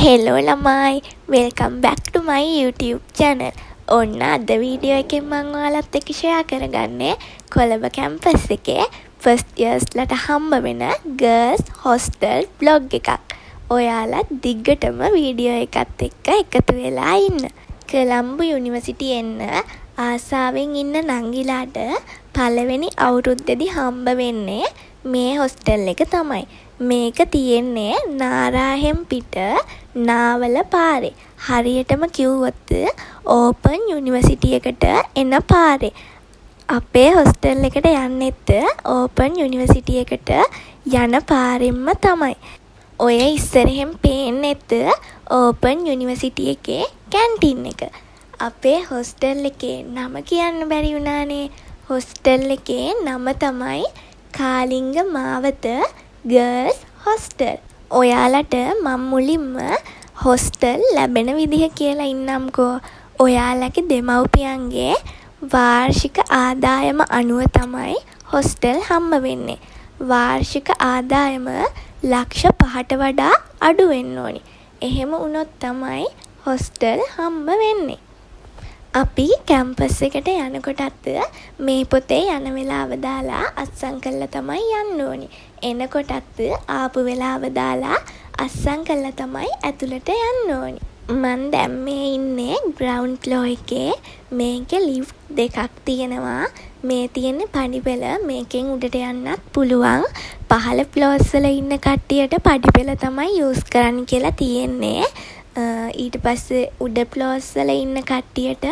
Hello ළමයි, welcome back to my YouTube channel. ඔන්න අද වීඩියෝ එකෙන් මම ඔයාලත් එක්ක share කරගන්නේ කොළඹ කැම්පස් එකේ first years ලට හම්බ වෙන girls hostel vlog එකක්. ඔයාලා දිග්ගටම වීඩියෝ එකත් එක්ක එකතු වෙලා ඉන්න. කොළඹ යුනිවර්සිටි එන්න ආසාවෙන් ඉන්න නංගිලාට පළවෙනි අවුරුද්දේදී හම්බ වෙන්නේ මේ hostel එක තමයි. මේක තියෙන්නේ නාරාහෙම් පිට නාවල පාරේ. හරියටම කිව්වොත් ඕපන් යුනිවර්සිටි එකට එන පාරේ. අපේ හොස්ටල් එකට යන්නෙත් ඕපන් යුනිවර්සිටි එකට යන පාරෙන්ම තමයි. ඔය ඉස්සරහෙන් පේන්නෙත් ඕපන් යුනිවර්සිටි එකේ කැන්ටින් එක. අපේ හොස්ටල් එකේ නම කියන්න බැරි වුණානේ. හොස්ටල් එකේ නම තමයි කාලිංග මාවත ගර්ල්ස් හොස්ටල්. ඔයාලට මම මුලින්ම හොස්ටල් ලැබෙන විදිහ කියලා ඉන්නම්කෝ. ඔයාලගේ දෙමව්පියන්ගේ වාර්ෂික ආදායම අනුව තමයි හොස්ටල් හම්බ වෙන්නේ. වාර්ෂික ආදායම ලක්ෂ 5ට වඩා අඩු වෙන්න ඕනි. එහෙම වුණොත් තමයි හොස්ටල් හම්බ වෙන්නේ. අපි කැම්පස් එකට යනකොටත් මේ පොතේ යන වෙලාව දාලා අත්සන් කරලා තමයි යන්න ඕනි. එනකොටත් ආපු වෙලාව දාලා අත්සන් කරලා තමයි ඇතුළට යන්න ඕනි. මම දැන් මේ ඉන්නේ ග්‍රවුන්ඩ් ෆ්ලෝ එකේ. මේකේ ලිෆ්ට් දෙකක් තියෙනවා. මේ තියෙන්නේ පඩිපෙළ. මේකෙන් උඩට යන්නත් පුළුවන්. පහළ ෆ්ලෝර්ස් වල ඉන්න කට්ටියට පඩිපෙළ තමයි යූස් කරන්න කියලා තියෙන්නේ. ඊට පස්සේ උඩ ෆ්ලෝර්ස් වල ඉන්න කට්ටියට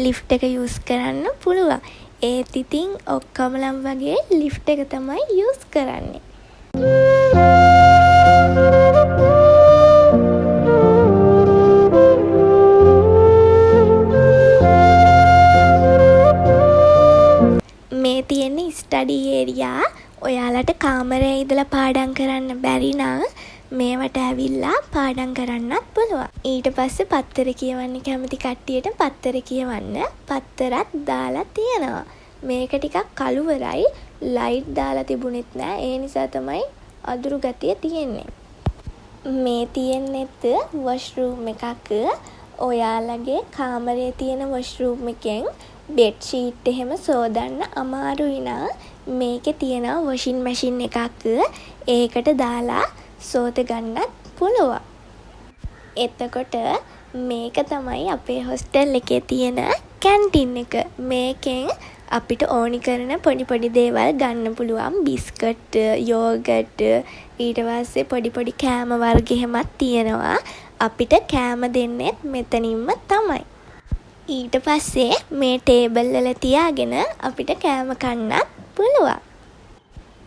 ලිෆ්ට් එක යූස් කරන්න පුළුවන්. ඒත් ඉතින් ඔක්කොමලම් වගේ ලිෆ්ට් එක තමයි යූස් කරන්නේ. මේ තියෙන්නේ ස්ටඩි ඒරියා. ඔයාලට කාමරේ ඉඳලා පාඩම් කරන්න බැරි නම් මේවට ඇවිල්ලා පාඩම් කරන්නත් පුළුවන්. ඊට පස්සේ පත්තර කියවන්න කැමති කට්ටියට පත්තර කියවන්න පත්තරත් දාලා තියෙනවා. මේක ටිකක් කළුවරයි. ලයිට් දාලා තිබුණෙත් නෑ. ඒ නිසා තමයි අදුරු ගතිය තියෙන්නේ. මේ තියෙන්නෙත් වොෂ්රූම් එකක්. ඔයාලගේ කාමරේ තියෙන වොෂ්රූම් එකෙන් බෙඩ් ෂීට් එහෙම සෝදන්න අමාරුයි නම් මේකේ තියෙන වොෂින් මැෂින් එකක්. ඒකට දාලා සෝත ගන්නත් පුළුවන්. එතකොට මේක තමයි අපේ හොස්ටල් එකේ තියෙන කැන්ටින් එක. මේකෙන් අපිට ඕනි කරන පොඩි පොඩි දේවල් ගන්න පුළුවන්. බිස්කට්, යෝගට්, ඊට පස්සේ පොඩි පොඩි කෑම වර්ග එහෙමත් තියෙනවා. අපිට කෑම දෙන්නෙත් මෙතනින්ම තමයි. ඊට පස්සේ මේ ටේබල් වල තියාගෙන අපිට කෑම කන්නත් පුළුවන්.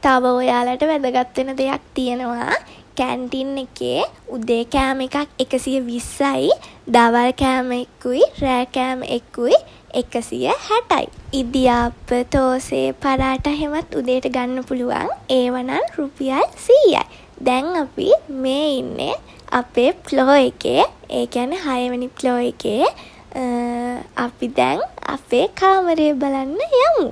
තව ඔයාලට වැදගත් වෙන දෙයක් තියෙනවා. කැන්ටින් එකේ උදේ කෑම එකක් 120යි, දවල් කෑම එකකුයි, රෑ කෑම එකකුයි 160යි. ඉදියාප්ප, තෝසේ, පරාටා හැමත් උදේට ගන්න පුළුවන්. ඒවනම් රුපියල් 100යි. දැන් අපි මේ ඉන්නේ අපේ ෆ්ලෝ එකේ. ඒ කියන්නේ 6 වෙනි ෆ්ලෝ එකේ. අපි දැන් අපේ කාමරේ බලන්න යමු.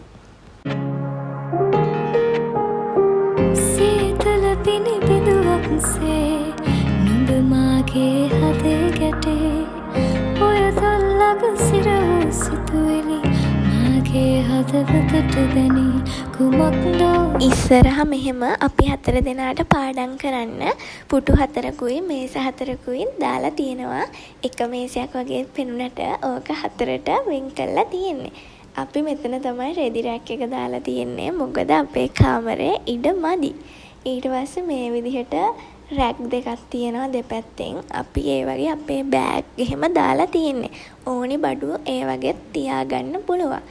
නුඹ මාගේ හදේ ගැටේ ඔය තල්ලක සිරහු සිතුවිලි මාගේ හදවතට දැනී කුමක්දෝ. ඉස්සරහ මෙහෙම අපි 4 දෙනාට පාඩම් කරන්න පුටු 4කුයි මේස 4කුයි දාලා තියෙනවා. එක මේසයක් වගේ පෙනුනට ඕක 4ට වෙන් කරලා තියෙන්නේ. අපි මෙතන තමයි රෙදි රැක් එක දාලා තියෙන්නේ. මොකද අපේ කාමරේ ඉඩ මදි. ඊට පස්සේ මේ විදිහට රැක් දෙකක් තියෙනවා දෙපැත්තෙන්. අපි ඒ වගේ අපේ බෑග් එහෙම දාලා තියෙන්නේ. ඕනි බඩුව ඒ වගේ තියාගන්න පුළුවන්.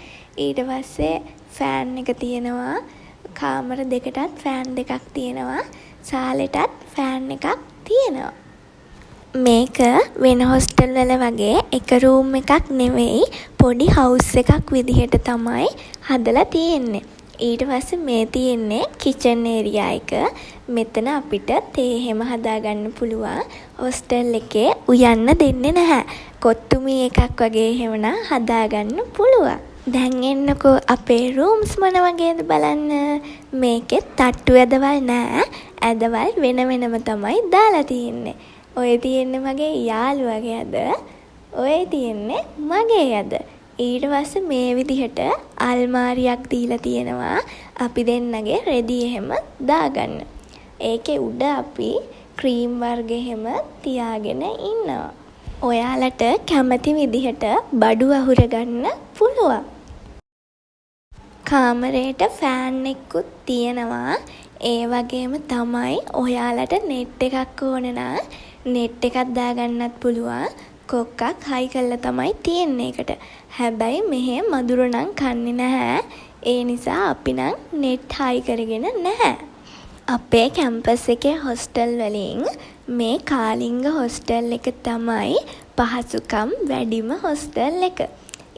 ඊට පස්සේ ෆෑන් එක තියෙනවා. කාමර දෙකටත් ෆෑන් දෙකක් තියෙනවා. සාලෙටත් ෆෑන් එකක් තියෙනවා. මේක වෙන හොස්ටල් වල වගේ එක රූම් එකක් නෙවෙයි, පොඩි හවුස් එකක් විදිහට තමයි හදලා තියෙන්නේ. ඊට පස්සේ මේ තියෙන්නේ කිචන් ඒරියා එක. මෙතන අපිට තේ හැම හදාගන්න පුළුවන්. හොස්ටල් එකේ උයන්න දෙන්නේ නැහැ. කොත්තුමී එකක් වගේ එහෙමනම් හදාගන්න පුළුවන්. දැන් එන්නකෝ අපේ රූම්ස් මොන වගේද බලන්න. මේකේ තට්ටු ඇදවල් නැහැ. ඇදවල් වෙන වෙනම තමයි දාලා තියෙන්නේ. ඔය තියෙන්නේ මගේ යාළුවගේ අද. ඔය තියෙන්නේ මගේ අද. ඊට පස්සේ මේ විදිහට අල්මාරියක් දීලා තියෙනවා අපි දෙන්නගේ රෙදි එහෙම දාගන්න. ඒකේ උඩ අපි ක්‍රීම් වර්ග එහෙම තියාගෙන ඉන්නවා. ඔයාලට කැමති විදිහට බඩු අහුර ගන්න පුළුවන්. කාමරේට ෆෑන් එකකුත් තියෙනවා. ඒ වගේම තමයි ඔයාලට නෙට් එකක් ඕන නම් නෙට් එකක් දාගන්නත් පුළුවන්. කොක්කක් හයි කරලා තමයි තියෙන්නේ ඒකට. හැබැයි මෙහෙ මදුර නම් කන්නේ නැහැ. ඒ නිසා අපි නම් නෙට් හයි කරගෙන නැහැ. අපේ කැම්පස් එකේ හොස්ටල් වලින් මේ කාලිංග හොස්ටල් එක තමයි පහසුකම් වැඩිම හොස්ටල් එක.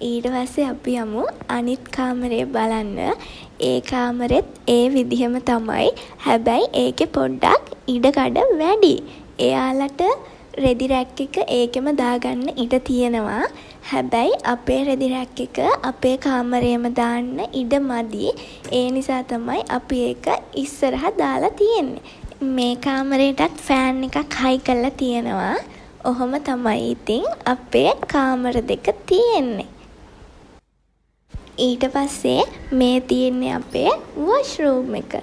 ඊට පස්සේ අපි යමු අනිත් කාමරේ බලන්න. ඒ කාමරෙත් ඒ විදිහම තමයි. හැබැයි ඒකේ පොඩ්ඩක් ඉඩකඩ වැඩි. එයාලට රෙදි රැක් එක ඒකෙම දාගන්න ඉඩ තියෙනවා. හැබැයි අපේ රෙදි රැක් එක අපේ කාමරේම දාන්න ඉඩ මදි. ඒ නිසා තමයි අපි ඒක ඉස්සරහ දාලා තියෙන්නේ. මේ කාමරේටත් ෆෑන් එකක් හයි කරලා තියෙනවා. ඔහොම තමයි ඉතින් අපේ කාමර දෙක තියෙන්නේ. ඊට පස්සේ මේ තියෙන්නේ අපේ වොෂ්රූම් එක.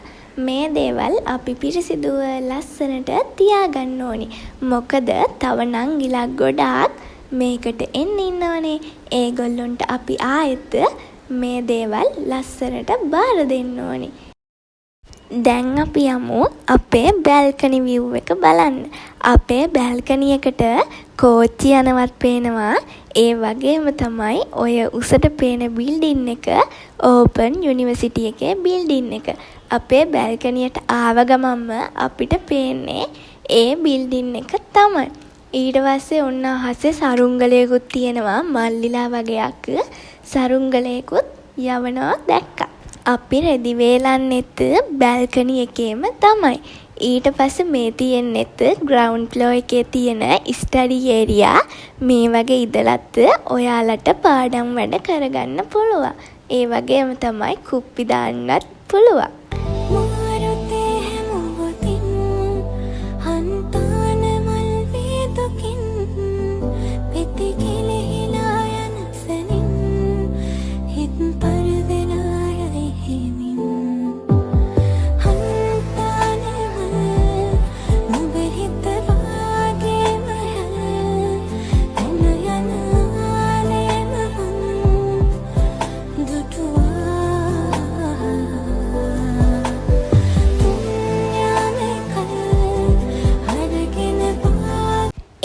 මේ දේවල් අපි පිරිසිදුව ලස්සනට තියාගන්න ඕනි. මොකද තව නංගිලා ගොඩාක් මේකට එන්න ඉන්නවනේ. ඒගොල්ලොන්ට අපි ආයෙත් මේ දේවල් ලස්සනට බාර දෙන්න ඕනි. දැන් අපි යමු අපේ බැල්කනි view එක බලන්න. අපේ බැල්කනි එකට කෝච්චි යනවත් පේනවා. ඒ වගේම තමයි ඔය උසට පේන බිල්ඩින් එක ඕපන් යුනිවර්සිටි එකේ බිල්ඩින් එක. අපේ බැල්කනියට ආව ගමන්ම අපිට පේන්නේ ඒ බිල්ඩින් එක තමයි. ඊට පස්සේ ඔන්න අහසේ සරුංගලයකුත් තියෙනවා. මල්ලිලා වගේක් සරුංගලයකුත් යවනවා දැක්කා. අපි රෙදි වේලන්නෙත් බැල්කනි එකේම තමයි. ඊට පස්සේ මේ තියෙන්නෙත් ග්‍රවුන්ඩ් ෆ්ලෝර් එකේ තියෙන ස්ටඩි ඒරියා. මේ වගේ ඉඳලත් ඔයාලට පාඩම් වැඩ කරගන්න පුළුවන්. ඒ වගේම තමයි කුප්පි දාන්නත් පුළුවන්.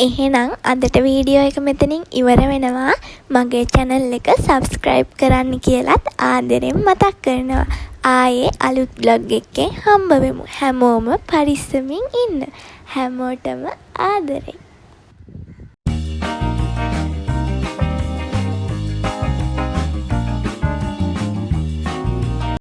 එහෙනම් අදට වීඩියෝ එක මෙතනින් ඉවර වෙනවා. මගේ channel එක subscribe කරන්න කියලාත් ආදරෙන් මතක් කරනවා. ආයේ අලුත් vlog එකකින් හම්බ වෙමු. හැමෝම පරිස්සමින් ඉන්න. හැමෝටම ආදරේ.